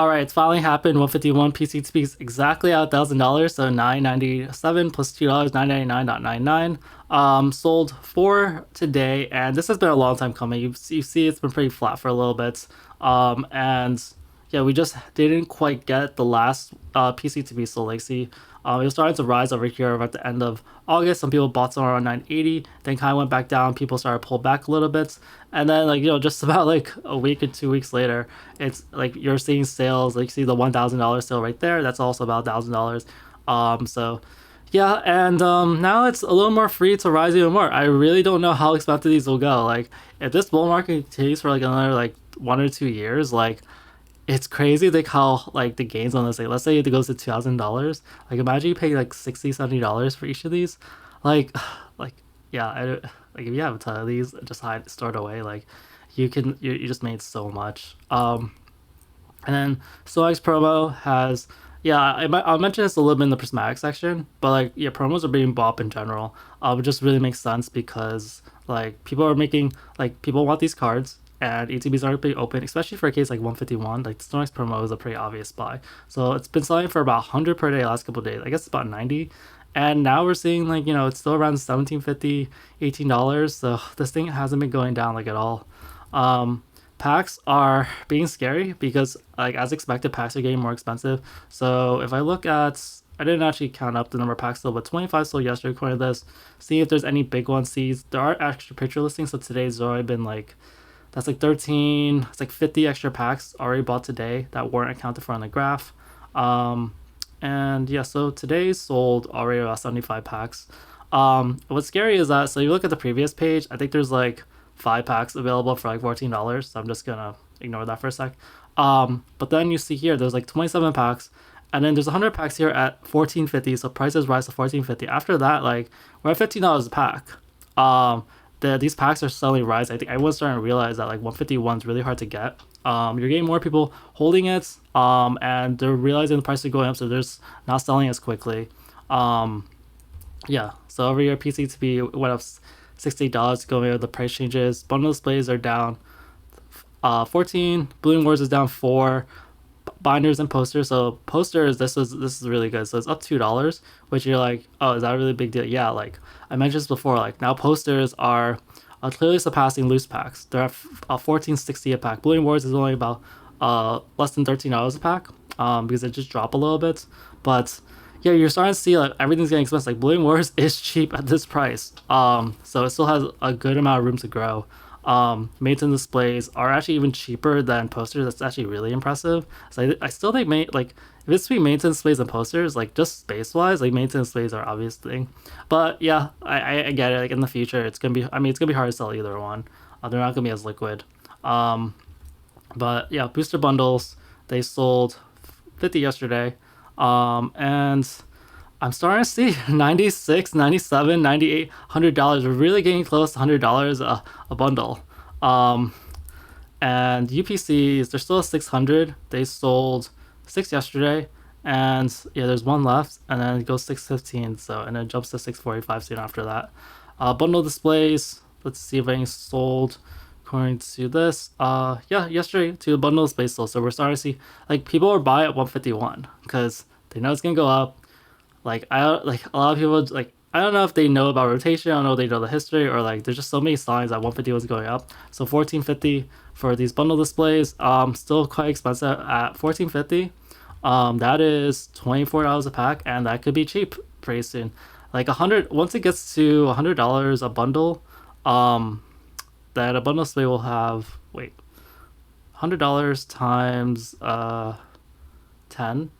All right, it's finally happened. 151 PCTP is exactly at $1,000, so 997 plus $2, 999.99. Sold for today, and this has been a long time coming. You see, it's been pretty flat for a little bit. And yeah, we just didn't quite get the last PCTP sold. Like, see, it was starting to rise over here at the end of August. Some people bought some around 980, then kind of went back down. People started to pull back a little bit, and then just about like a week or 2 weeks later, it's like you're seeing sales. Like, see the $1,000 sale right there. That's also about $1,000. So yeah, and now it's a little more free to rise even more. I really don't know how expensive these will go. Like, if this bull market continues for like another like 1 or 2 years, like it's crazy like how like the gains on this, like let's say it goes to $2,000, like imagine you pay like $60-$70 for each of these, like like yeah, like if you have a ton of these just hide stored away, like you just made so much. And then StoX promo has, yeah, I'll mention this a little bit in the prismatic section, but like yeah, promos are being bought in general. It just really makes sense because like people are making, like people want these cards, and ETBs aren't being open, especially for a case like 151. Like the StoX promo is a pretty obvious buy. So it's been selling for about 100 per day last couple of days. I guess it's about 90. And now we're seeing like, it's still around 17.50, $18. So this thing hasn't been going down like at all. Packs are being scary because like as expected, packs are getting more expensive. So if I look at, I didn't actually count up the number of packs still, but 25 sold yesterday according to this. See if there's any big ones. See, there are extra picture listings, so today's already been like, that's like 13, it's like 50 extra packs already bought today that weren't accounted for on the graph. And yeah, so today sold already about 75 packs. What's scary is that, so you look at the previous page, I think there's like 5 packs available for like $14. So I'm just gonna ignore that for a sec. But then you see here, there's like 27 packs, and then there's 100 packs here at 14.50. So prices rise to 14.50. After that, like we're at $15 a pack. These packs are suddenly rising. I think everyone's starting to realize that like 151 is really hard to get. You're getting more people holding it, and they're realizing the price is going up, so they're just not selling as quickly. Yeah, so over here, PCTP went up $68 going over the price changes. Bundle displays are down 14. Balloon Wars is down 4. Binders and posters. So posters, this is really good. So it's up $2, which you're like, oh, is that a really big deal? Yeah, like I mentioned this before, like now posters are clearly surpassing loose packs. They're at 14.60 a pack. Balloon Wars is only about less than $13 a pack, because it just dropped a little bit. But yeah, you're starting to see like everything's getting expensive. Like Balloon Wars is cheap at this price. So it still has a good amount of room to grow. Maintenance displays are actually even cheaper than posters. That's actually really impressive. So I still think like if it's between maintenance displays and posters, like just space wise, like maintenance displays are obvious thing. But yeah, I get it. Like in the future, it's gonna be. I mean, it's gonna be hard to sell either one. They're not gonna be as liquid. But yeah, booster bundles, they sold 50 yesterday. And I'm starting to see 96, 97, 98, $100. We're really getting close to $100 a bundle. And UPCs, they're still at 600. They sold 6 yesterday, and yeah, there's one left, and then it goes 615. So and then it jumps to 645 soon after that. Bundle displays. Let's see if anything sold according to this. Yeah, yesterday to the bundle displays sold. So we're starting to see like people are buying at 151 because they know it's gonna go up. Like like a lot of people like, I don't know if they know about rotation. I don't know if they know the history, or like there's just so many signs that 150 was going up. So 1450 for these bundle displays. Still quite expensive at 1450. That is $24 a pack, and that could be cheap pretty soon. Like 100, once it gets to $100 a bundle, that a bundle display will have, wait, $100 times 10.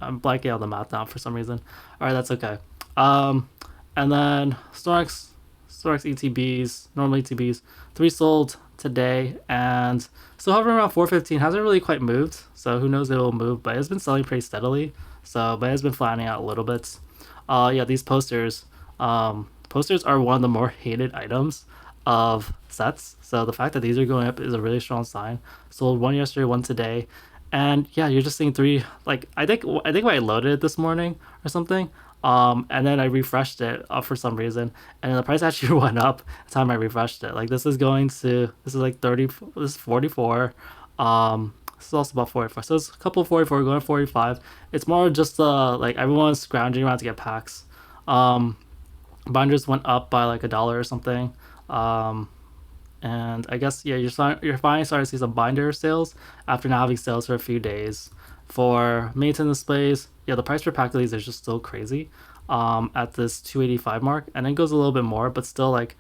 I'm blanking out the math now for some reason. All right, that's okay. And then Storex ETBs, normal ETBs, 3 sold today, and still hovering around 415. Hasn't really quite moved, so who knows if it will move, but it's been selling pretty steadily. So, but it's been flattening out a little bit. Yeah, these posters. Posters are one of the more hated items of sets. So the fact that these are going up is a really strong sign. Sold 1 yesterday, 1 today. And yeah, you're just seeing 3. Like I think when I loaded it this morning or something, and then I refreshed it for some reason, and the price actually went up the time I refreshed it. Like this is like 30, this is 44. It's also about 44. So it's a couple 44 going 45. It's more just like everyone's scrounging around to get packs. Binders went up by like $1 or something. And I guess yeah, you're finally starting to see some binder sales after not having sales for a few days. For maintenance displays, yeah, the price per pack of these is just still crazy. At this 285 mark, and it goes a little bit more, but still like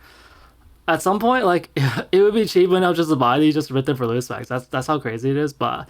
at some point, like it would be cheap enough just to buy these, just rip them for loose packs. That's how crazy it is. But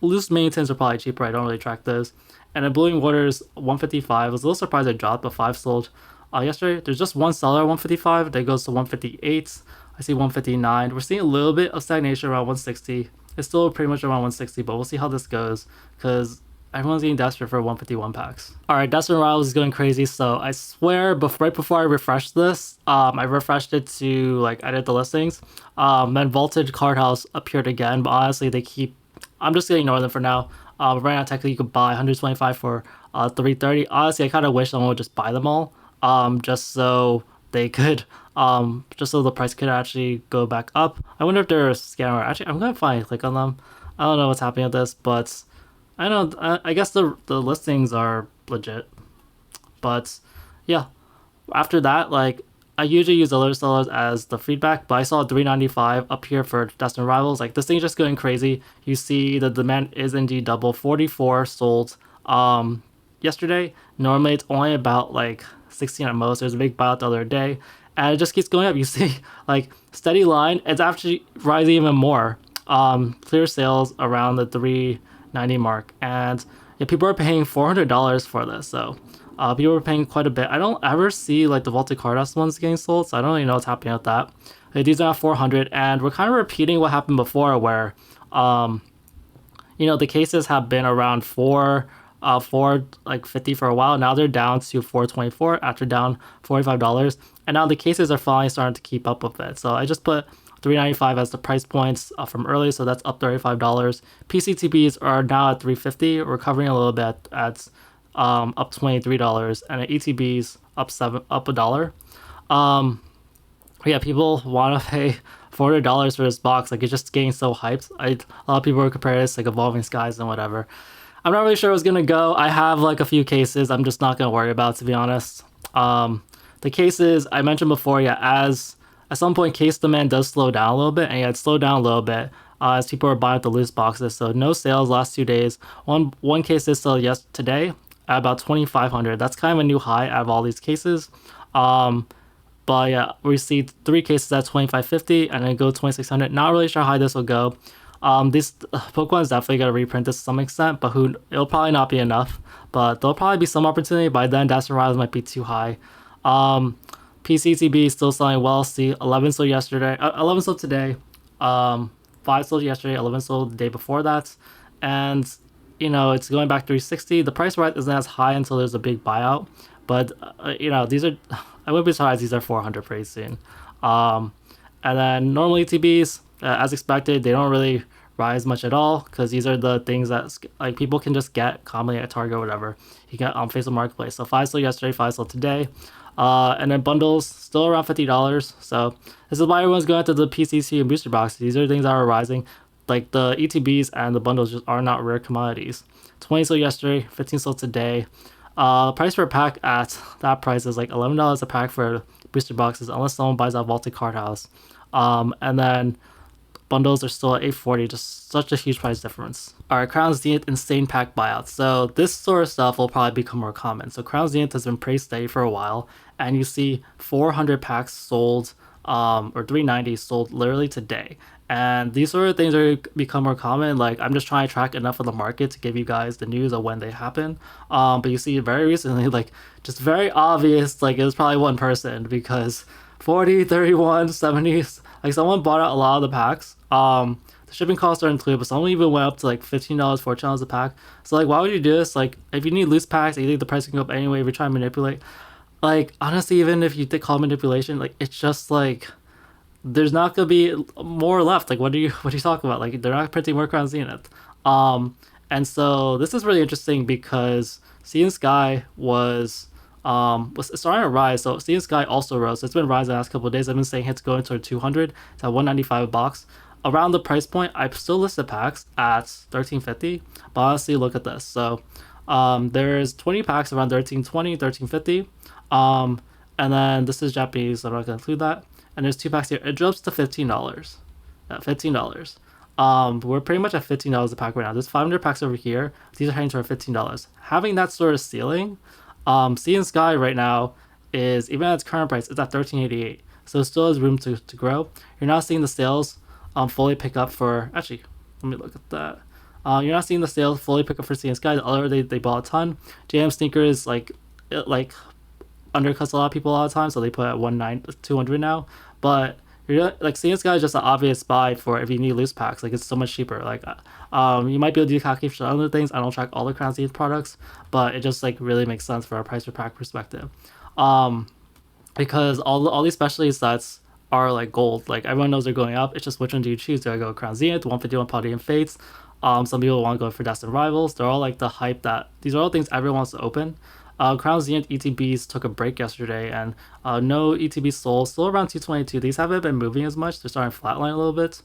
loose maintenance are probably cheaper. I don't really track those. And in Blowing Waters 155, I was a little surprised it dropped, but 5 sold yesterday. There's just one seller at 155 that goes to 158. I see 159. We're seeing a little bit of stagnation around 160. It's still pretty much around 160, but we'll see how this goes because everyone's getting desperate for 151 packs. All right, Destined Rivals is going crazy. So I swear, right before I refreshed this, I refreshed it to like edit the listings. Then Vaulted Card House appeared again, but honestly, they keep. I'm just gonna ignore them for now. Right now, technically, you could buy 125 for 330. Honestly, I kind of wish someone would just buy them all, just so they could, just so the price could actually go back up. I wonder if they're a scammer. Actually, I'm gonna finally click on them. I don't know what's happening with this, but I don't. I guess the listings are legit, but yeah. After that, like I usually use other sellers as the feedback, but I saw 395 up here for Destined Rivals. Like this thing's just going crazy. You see the demand is indeed double. 44 sold yesterday. Normally it's only about like 16 at most. There's a big buyout the other day, and it just keeps going up. You see like steady line. It's actually rising even more. Clear sales around the 390 mark, and yeah, people are paying $400 for this. So people are paying quite a bit. I don't ever see like the Vaulted Cardos ones getting sold, so I don't really know what's happening with that. Like, these are at 400, and we're kind of repeating what happened before, where the cases have been around 450 for a while. Now they're down to 424 after down $45, and now the cases are finally starting to keep up with it. So I just put 395 as the price points from early, so that's up $35. PCTBs are now at 350, recovering a little bit at up $23, and ETBs up $1. Yeah, people want to pay $400 for this box. Like it's just getting so hyped. A lot of people are comparing this like Evolving Skies and whatever. I'm not really sure what's gonna go. I have like a few cases. I'm just not gonna worry about, to be honest. The cases I mentioned before, yeah, as at some point case demand does slow down a little bit, and yeah, it slowed down a little bit as people are buying the loose boxes. So no sales last 2 days. One case is still today at about 2,500. That's kind of a new high out of all these cases. But yeah, we see 3 cases at 2,550 and then go 2,600. Not really sure how high this will go. This Pokemon's definitely gonna reprint this to some extent, but it'll probably not be enough. But there'll probably be some opportunity. By then, Destined Rivals might be too high. PCTB is still selling well. See, 11 sold yesterday, 11 sold today, 5 sold yesterday, 11 sold the day before that, and it's going back 360. The price rise isn't as high until there's a big buyout, but these are. I wouldn't be surprised these are 400 pretty soon. And then normally TBs, as expected, they don't really rise much at all because these are the things that like people can just get commonly at Target or whatever. You get on Facebook Marketplace. So 5 sold yesterday, 5 sold today. And then bundles still around $50. So this is why everyone's going to the PCC and booster boxes. These are things that are rising. Like the ETBs and the bundles just are not rare commodities. 20 sold yesterday, 15 sold today. Price per pack at that price is like $11 a pack for booster boxes unless someone buys that Vaulted Card House. And then bundles are still at $840, just such a huge price difference. Alright, Crown Zenith insane pack buyouts. So this sort of stuff will probably become more common. So Crown Zenith has been pretty steady for a while, and you see 400 packs sold, or 390 sold literally today. And these sort of things are become more common. Like I'm just trying to track enough of the market to give you guys the news of when they happen. But you see very recently, like just very obvious, like it was probably one person because 40, 31, 70, like someone bought out a lot of the packs. The shipping costs are included, but some even went up to like $15, $14 a pack. So like, why would you do this? Like, if you need loose packs, you think the price can go up anyway if you're trying to manipulate. Like, honestly, even if you call manipulation, like it's just like there's not gonna be more left. Like, what are you talking about? Like, they're not printing more Crown Zenith. And so this is really interesting because Sea and Sky was starting to rise. So Sea and Sky also rose. So it's been rising the last couple of days. I've been saying it's going toward 200. It's at 195 a box. around the price point, I still listed packs at 1350. But honestly, look at this. So there's 20 packs around 1320, 1350. And then this is Japanese, so I'm not gonna include that. And there's 2 packs here. It drops to $15. $15. We're pretty much at $15 a pack right now. There's 500 packs over here. These are heading toward $15. Having that sort of ceiling, Sea and Sky right now is, even at its current price, it's at 1388. So it still has room to grow. You're not seeing the sales fully pick up for, actually, let me look at that. You're not seeing the sales fully pick up for Sea and Sky. The other, they bought a ton. JM Sneakers, like undercuts a lot of people a lot of times, so they put at 200 now. But you're like, Sea and Sky is just an obvious buy for if you need loose packs. Like, it's so much cheaper. Like, you might be able to do calculations on other things. I don't track all the Crown Zenith products, but it just like really makes sense for a price per pack perspective. Because all these specialty sets are like gold. Like, everyone knows they're going up. It's just which one do you choose? Do I go Crown Zenith, 151 Paldean Fates? Some people want to go for Destined Rivals. They're all like the hype that these are all things everyone wants to open. Crown Zenith ETBs took a break yesterday, and no ETB sold. Still around 222. These haven't been moving as much. They're starting to flatline a little bit.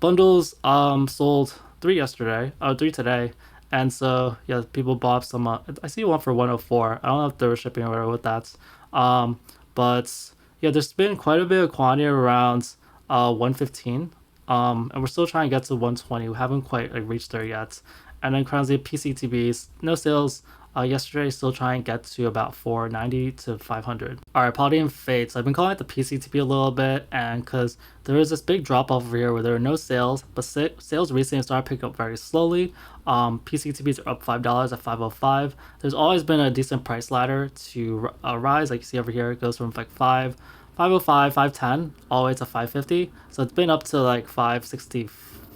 Bundles sold 3 yesterday. 3 today. And so yeah, people bought some. I see one for 104. I don't know if they were shipping or whatever with that. But yeah, there's been quite a bit of quantity around 115. And we're still trying to get to 120. We haven't quite like reached there yet. And then Crown Zenith PCTBs, no sales. Yesterday, still trying to get to about 490 to 500. All right, Paldean Fates. I've been calling it the PCTB a little bit, and because there was this big drop off over here where there were no sales, but sales recently started picking up very slowly. PCTBs are up $5 at 505. There's always been a decent price ladder to rise. Like you see over here, it goes from like 505, 510, all the way to 550. So it's been up to like 560.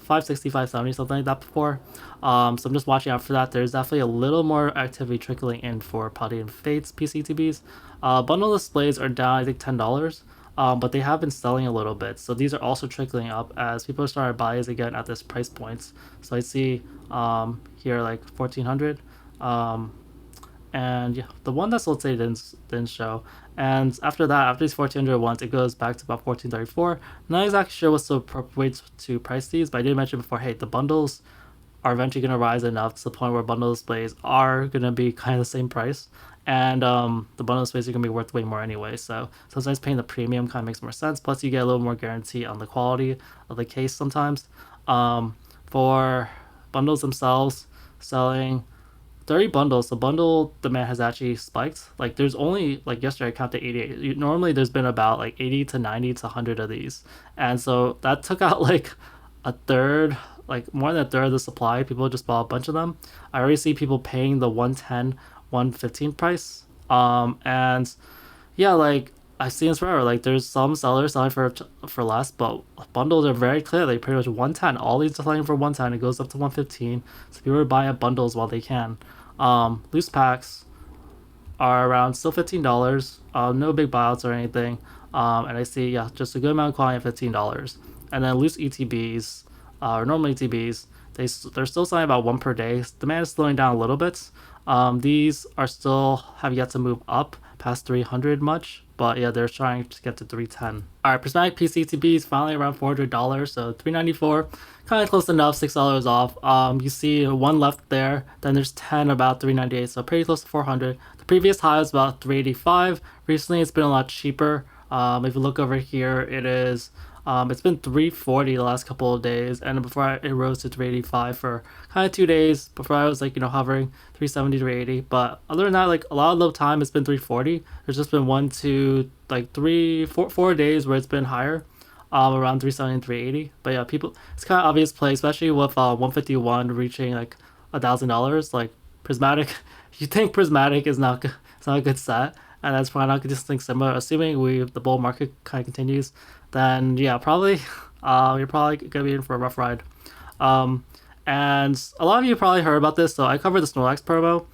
560, 570, something like that before. So I'm just watching out for that. There's definitely a little more activity trickling in for Paldean Fates PCTBs. Bundle displays are down, I think, $10, but they have been selling a little bit. So these are also trickling up as people started buying again at this price points. So I see here like 1400. And yeah, the one that's, let's say, didn't show. And after that, after these 1400 ones, it goes back to about 1434. Not exactly sure what's the appropriate way to price these, but I did mention before, hey, the bundles are eventually going to rise enough to the point where bundle displays are going to be kind of the same price. And the bundle displays are going to be worth way more anyway. So sometimes paying the premium kind of makes more sense. Plus, you get a little more guarantee on the quality of the case sometimes. For bundles themselves, selling 30 bundles, the bundle demand has actually spiked. Like, there's only, like, yesterday I counted 88. Normally there's been about like 80 to 90 to 100 of these, and so that took out like a third, like more than a third of the supply. People just bought a bunch of them. I already see people paying the 110, 115 price. And yeah, like, I've seen this forever. Like, there's some sellers selling for less, but bundles are very clear. They pretty much 110. All these are selling for 110. It goes up to 115. So people are buying bundles while they can. Loose packs are around still $15. No big buyouts or anything. And I see, yeah, just a good amount of quantity at $15. And then loose ETBs, or normal ETBs, they're still selling about 1 per day. Demand is slowing down a little bit. These are still have yet to move up past 300 much, but yeah, they're trying to get to 310. All right, Prismatic PCTB is finally around $400, so 394, kind of close enough, $6 off. You see one left there, then there's 10 about 398, so pretty close to 400. The previous high was about 385. Recently, it's been a lot cheaper. If you look over here, it is. It's been 340 the last couple of days, and before it rose to 385 for kind of 2 days. Before I was like, hovering 370, 380. But other than that, like, a lot of the time it's been 340. There's just been 1, 2, like 3, 4 days where it's been higher, around 370 and 380. But yeah, people, it's kind of obvious play, especially with 151 reaching like $1,000. Like, Prismatic, you think Prismatic is not good, it's not a good set, and that's probably not going to do something similar. Assuming the bull market kind of continues, then yeah, probably you're probably gonna be in for a rough ride. And a lot of you probably heard about this, so I covered the Snorlax promo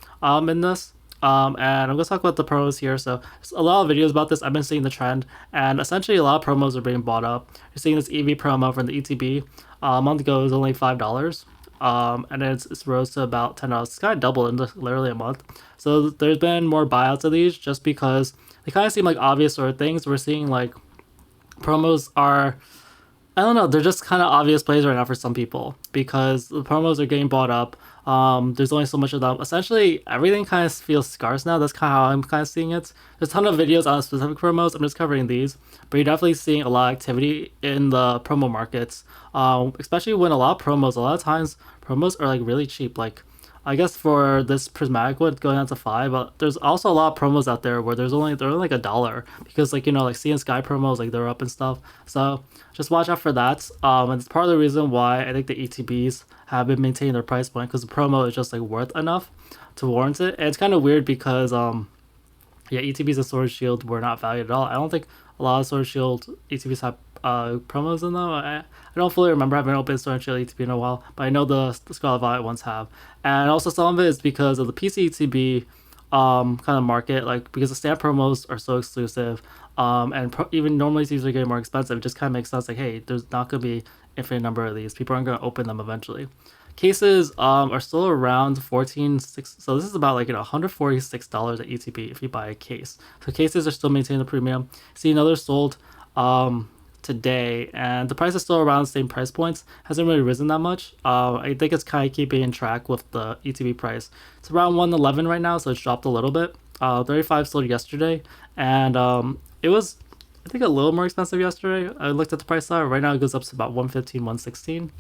in this. And I'm gonna talk about the promos here. So there's a lot of videos about this. I've been seeing the trend, and essentially a lot of promos are being bought up. You're seeing this EV promo from the ETB. A month ago it was only $5. And then it's rose to about $10. It's kind of doubled in literally a month. So there's been more buyouts of these just because they kind of seem like obvious sort of things. We're seeing like promos are I don't know. They're just kind of obvious plays right now for some people because the promos are getting bought up. There's only so much of them. Essentially, everything kind of feels scarce now. That's kind of how I'm kind of seeing it. There's a ton of videos on specific promos. I'm just covering these, but you're definitely seeing a lot of activity in the promo markets. Especially when a lot of times promos are like really cheap. Like I guess for this prismatic one going down to 5, but there's also a lot of promos out there where they're only like $1 because like like Sea and Sky promos like they're up and stuff. So just watch out for that. And it's part of the reason why I think the ETBs have been maintaining their price point because the promo is just like worth enough to warrant it. And it's kind of weird because yeah, ETBs and Sword Shield were not valued at all. I don't think a lot of Sword Shield ETBs have promos in them. I don't fully remember. I haven't opened Sword Shield ETB in a while, but I know the Scarlet Violet ones have. And also some of it is because of the PC ETB kind of market, like because the stamp promos are so exclusive, and even normally these are getting more expensive. It just kind of makes sense. Like, hey, there's not gonna be infinite number of these. People aren't gonna open them eventually. Cases are still around 14.6. So this is about like $146 at ETB if you buy a case. So cases are still maintaining the premium. See another sold today, and the price is still around the same price points. Hasn't really risen that much. I think it's kind of keeping in track with the ETB price. It's around 111 right now, so it's dropped a little bit. 35 sold yesterday, and it was I think a little more expensive yesterday. I looked at the price line. Right now it goes up to about 115, 116.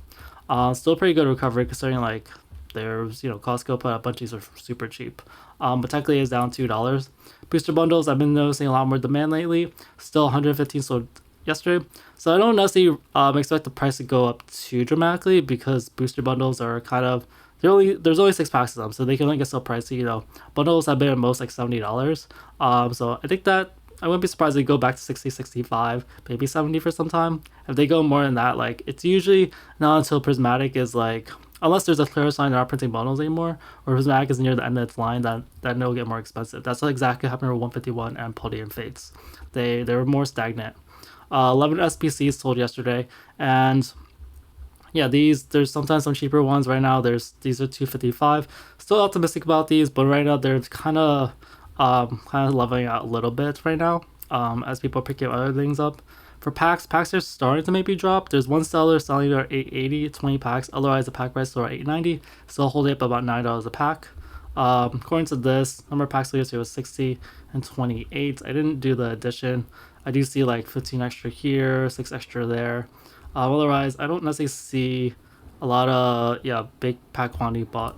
Still pretty good recovery considering like there's Costco put up bunchies are super cheap. But technically it's down $2. Booster bundles I've been noticing a lot more demand lately. Still 115 sold yesterday. So I don't necessarily expect the price to go up too dramatically because booster bundles are kind of there's only 6 packs of them, so they can only get so pricey. Bundles have been at most like $70. So I think that I wouldn't be surprised if they go back to 60, 65, maybe 70 for some time. If they go more than that, like it's usually not until Prismatic is like, unless there's a clear sign they're not printing bundles anymore, or Prismatic is near the end of its line, that it'll get more expensive. That's what exactly happened with 151 and Paldean Fates. They were more stagnant. 11 SPCs sold yesterday, and yeah, there's sometimes some cheaper ones right now. These are 255. Still optimistic about these, but right now they're kind of leveling out a little bit right now. As people are picking other things up. For packs are starting to maybe drop. There's one seller selling at 880, 20 packs. Otherwise, the pack price is still at 890. Still holding up about $9 a pack. According to this, number of packs yesterday was 60 and 28. I didn't do the addition. I do see like 15 extra here, 6 extra there. Otherwise, I don't necessarily see a lot of big pack quantity bought.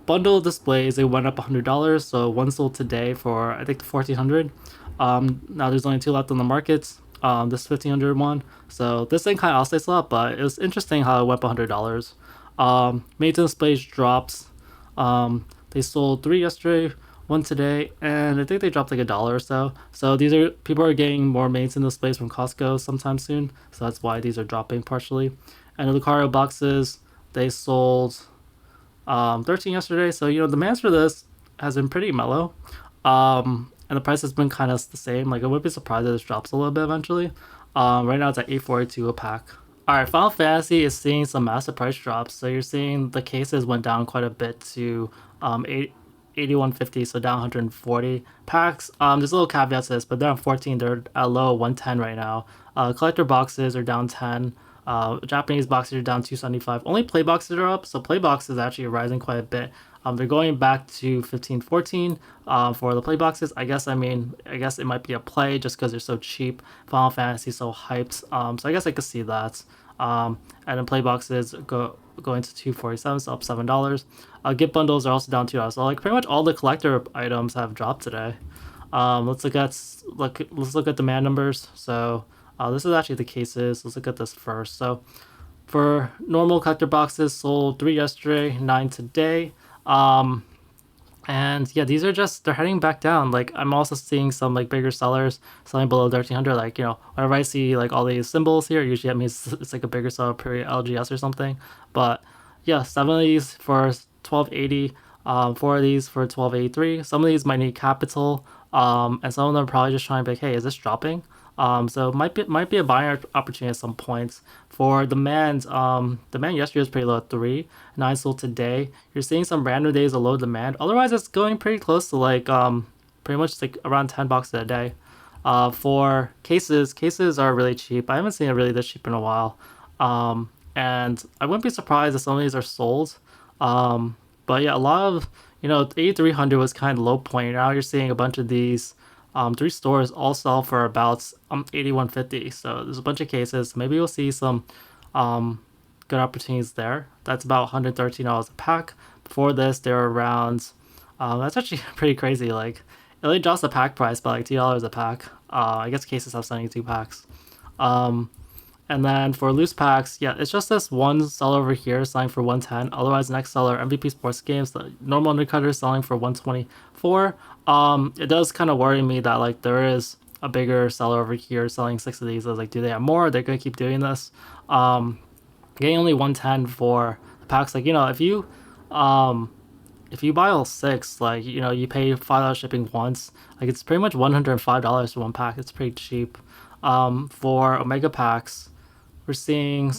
Bundle displays, they went up $100, so one sold today for I think the 1400. Now there's only 2 left on the market. This 1500 one, so this thing kind of oscillates a lot, but it was interesting how it went up $100. Maintenance displays drops. They sold 3 yesterday, 1 today, and I think they dropped like $1 or so. So people are getting more maintenance displays from Costco sometime soon, so that's why these are dropping partially. And the Lucario boxes, they sold 13 yesterday, so demand for this has been pretty mellow. And the price has been kind of the same. Like I wouldn't be surprised if this drops a little bit eventually. Right now it's at 842 a pack. All right, Final Fantasy is seeing some massive price drops. So you're seeing the cases went down quite a bit to 8150, so down 140 packs. There's a little caveat to this, but they're on 14. They're at low 110 right now. Collector boxes are down 10. Japanese boxes are down 275. Only play boxes are up, so play boxes actually are rising quite a bit. They're going back to 15, 14 for the play boxes. I guess it might be a play just because they're so cheap. Final Fantasy is so hyped. So I guess I could see that. And then play boxes going to 247, so up $7. Gift bundles are also down $2. So like pretty much all the collector items have dropped today. Let's look at demand numbers. So this is actually the cases. Let's look at this first. So for normal collector boxes, sold 3 yesterday, 9 today. And yeah, they're heading back down. Like I'm also seeing some like bigger sellers selling below 1300. Like whenever I see like all these symbols here, usually that means it's like a bigger seller per LGS or something. But yeah, 7 of these for 1280, 4 of these for 1283. Some of these might need capital, and some of them are probably just trying to be like, hey, is this dropping? So it might be a buying opportunity at some points. For demand, demand yesterday was pretty low at 3, 9 sold today. You're seeing some random days of low demand. Otherwise, it's going pretty close to like pretty much like around $10 a day. For cases are really cheap. I haven't seen it really this cheap in a while. And I wouldn't be surprised if some of these are sold. But yeah, a lot of 8300 was kind of low point. Now you're seeing a bunch of these three stores all sell for about 8150. So there's a bunch of cases. Maybe we'll see some good opportunities there. That's about $113 a pack. Before this, they're around. That's actually pretty crazy. Like it really drops the pack price by like $2 a pack. I guess cases have 72 packs. And then for loose packs, yeah, it's just this one seller over here selling for 110. Otherwise, next seller, MVP Sports Games, the normal undercutter is selling for 124. It does kind of worry me that like there is a bigger seller over here selling 6 of these. I was like, do they have more? They're gonna keep doing this. Getting only 110 for the packs, like if you buy all 6, like you pay $5 shipping once, like it's pretty much $105 for one pack. It's pretty cheap. For Omega packs, we're seeing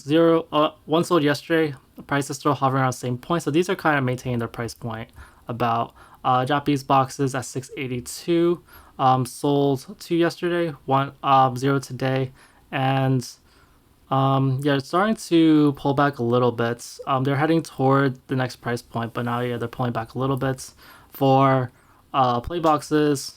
one sold yesterday. The price is still hovering around the same point, so these are kind of maintaining their price point. About Japanese boxes at 682. Sold 2 yesterday, 0 today, and yeah, it's starting to pull back a little bit. They're heading toward the next price point, but now yeah, they're pulling back a little bit. For play boxes,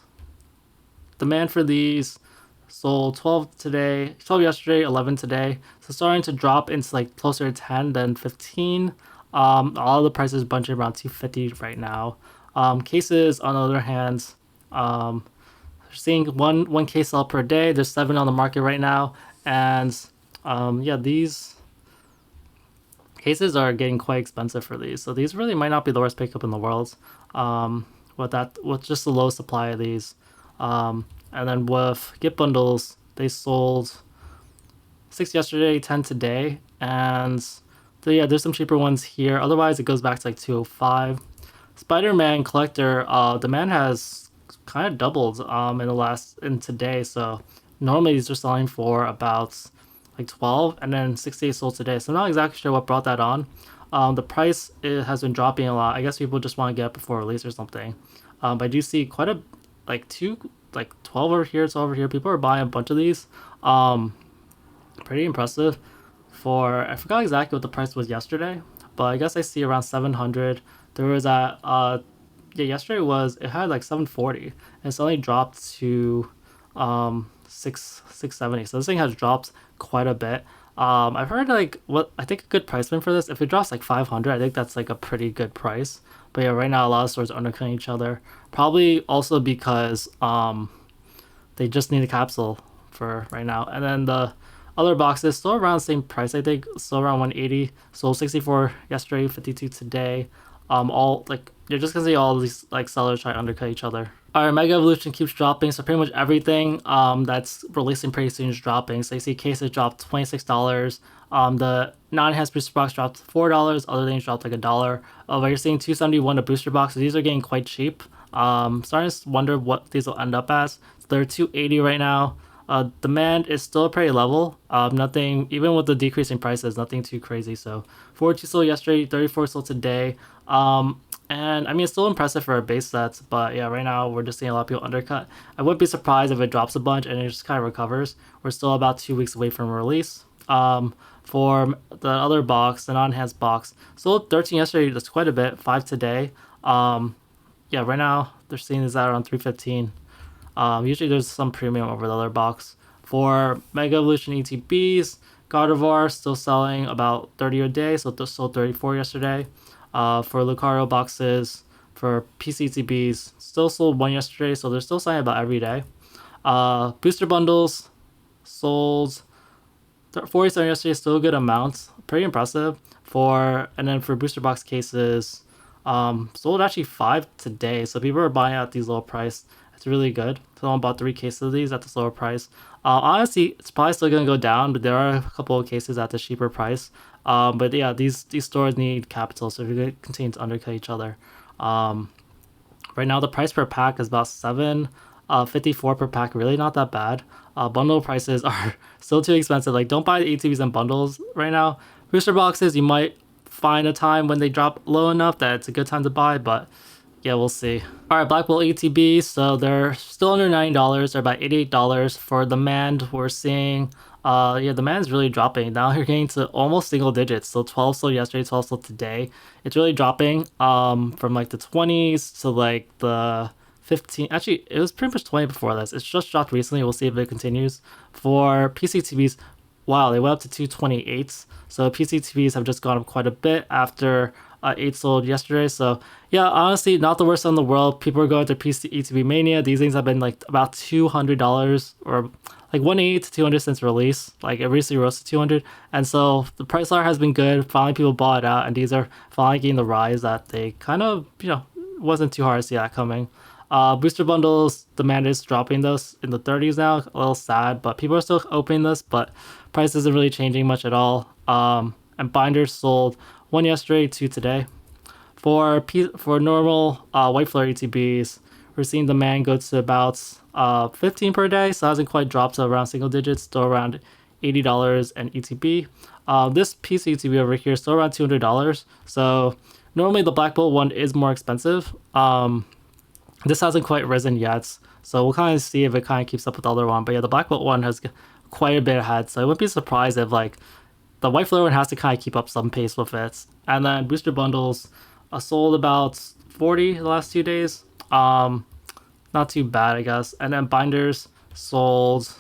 demand for these sold 12 today, 12 yesterday, 11 today. So starting to drop into like closer to 10 than 15. All of the prices bunching around 250 right now. Cases, on the other hand, seeing one case sell per day. There's 7 on the market right now, and yeah, these cases are getting quite expensive for these. So these really might not be the worst pickup in the world. With just the low supply of these. And then with gift bundles, they sold 6 yesterday, 10 today, and so yeah, there's some cheaper ones here. Otherwise, it goes back to like 205. Spiderman collector, demand has kind of doubled in today. So normally these are selling for about like 12, and then 68 sold today. So I'm not exactly sure what brought that on. The price has been dropping a lot. I guess people just want to get it before release or something. But I do see quite a 12 over here, 12 over here. People are buying a bunch of these. Pretty impressive. I forgot exactly what the price was yesterday, but I guess I see around 700. There was yesterday it had like 740, and it's only dropped to 670. So this thing has dropped quite a bit. I've heard I think a good price point for this, if it drops like 500, I think that's like a pretty good price. But yeah, right now a lot of stores are undercutting each other. Probably also because they just need a capsule for right now. And then the other boxes still around the same price, I think, still around 180. Sold 64 yesterday, 52 today. All like you're just gonna see all these like sellers try to undercut each other. Our Mega Evolution keeps dropping, so pretty much everything that's releasing pretty soon is dropping. So you see cases dropped $26. The non-enhanced booster box dropped $4. Other things dropped like $1. But you're seeing 271 a booster box. So these are getting quite cheap. Starting to wonder what these will end up as. So they're 280 right now. Demand is still pretty level. Nothing, even with the decreasing prices, nothing too crazy. So 42 sold yesterday, 34 sold today. And I mean, it's still impressive for our base sets, but yeah, right now we're just seeing a lot of people undercut. I wouldn't be surprised if it drops a bunch and it just kind of recovers. We're still about 2 weeks away from release. For the other box, the non-enhanced box, sold 13 yesterday. That's quite a bit. 5 today. Yeah, right now they're seeing this at around 315. Usually there's some premium over the other box. For Mega Evolution ETBs, Gardevoir still selling about 30 a day, so they sold 34 yesterday. For Lucario boxes, for PCTBs, still sold 1 yesterday, so they're still selling about every day. Booster bundles sold 47 yesterday, still a good amount, pretty impressive. And then for booster box cases, sold actually 5 today, so people are buying at these low price. It's really good. Someone bought 3 cases of these at this lower price. Honestly, it's probably still gonna go down, but there are a couple of cases at the cheaper price. But yeah, these stores need capital, so we're gonna continue to undercut each other. Right now the price per pack is about 7.54 per pack. Really not that bad. Bundle prices are still too expensive. Like, don't buy the ATVs and bundles right now. Booster boxes, you might find a time when they drop low enough that it's a good time to buy, but yeah, we'll see. All right, Black Bolt ETB. So they're still under $90. They're about $88 for the demand. We're seeing, yeah, the demand's really dropping. Now you're getting to almost single digits. So 12 sold yesterday, 12 sold today. It's really dropping. From like the 20s to like the 15. Actually, it was pretty much 20 before this. It's just dropped recently. We'll see if it continues. For PCTBs, wow, they went up to 228. So PCTBs have just gone up quite a bit after 8 sold yesterday. So yeah, honestly, not the worst in the world. People are going through PCETB mania. These things have been like about $200 or like 180 to 200 since release. Like it recently rose to 200, and so the price ladder has been good. Finally, people bought it out, and these are finally getting the rise that they kind of wasn't too hard to see that coming. Booster bundles demand is dropping those in the 30s now. A little sad, but people are still opening this, but price isn't really changing much at all. And binders sold one yesterday, two today. For normal white flare ETBs, we're seeing demand go to about 15 per day, so it hasn't quite dropped to around single digits, still around $80 an ETB. This piece of ETB over here is still around $200, so normally the Black Bolt one is more expensive. This hasn't quite risen yet, so we'll kind of see if it kind of keeps up with the other one. But yeah, the Black Bolt one has quite a bit ahead, so I wouldn't be surprised if like the white flare one has to kind of keep up some pace with it. And then booster bundles sold about 40 the last 2 days. Not too bad, I guess. And then binders sold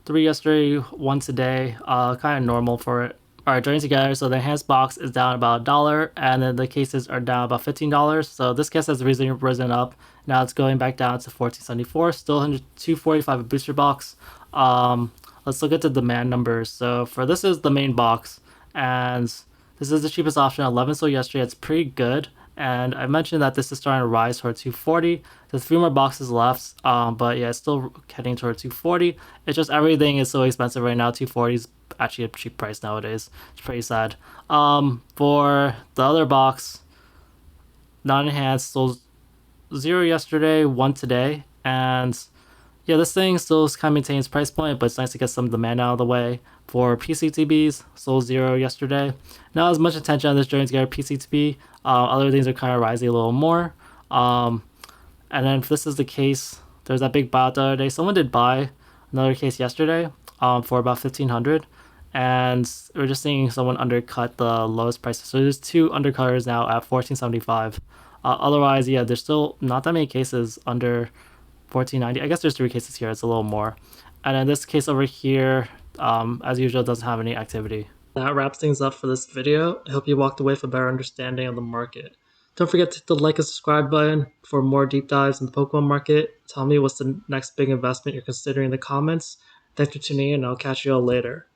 3 yesterday, 1 today. Kind of normal for it. All right, joining together. So the enhanced box is down about $1, and then the cases are down about $15. So this case has risen up. Now it's going back down to $14.74. Still $245 a booster box. Let's look at the demand numbers. So for this is the main box, and this is the cheapest option. 11 sold yesterday. It's pretty good. And I mentioned that this is starting to rise toward 240. There's 3 more boxes left, but yeah, it's still heading toward 240. It's just everything is so expensive right now. 240 is actually a cheap price nowadays. It's pretty sad. For the other box, non-enhanced sold 0 yesterday, 1 today, and yeah, this thing still kind of maintains price point, but it's nice to get some demand out of the way. For PCTBs, sold 0 yesterday. Not as much attention on this joining together PCTB. Other things are kind of rising a little more. And then if this is the case, there's that big buyout the other day. Someone did buy another case yesterday for about $1,500. And we're just seeing someone undercut the lowest price. So there's 2 undercutters now at $14.75. Otherwise, yeah, there's still not that many cases under $14.90. I guess there's 3 cases here. It's a little more. And then this case over here, as usual, doesn't have any activity. That wraps things up for this video. I hope you walked away with a better understanding of the market. Don't forget to hit the like and subscribe button for more deep dives in the Pokemon market. Tell me what's the next big investment you're considering in the comments. Thanks for tuning in, and I'll catch you all later.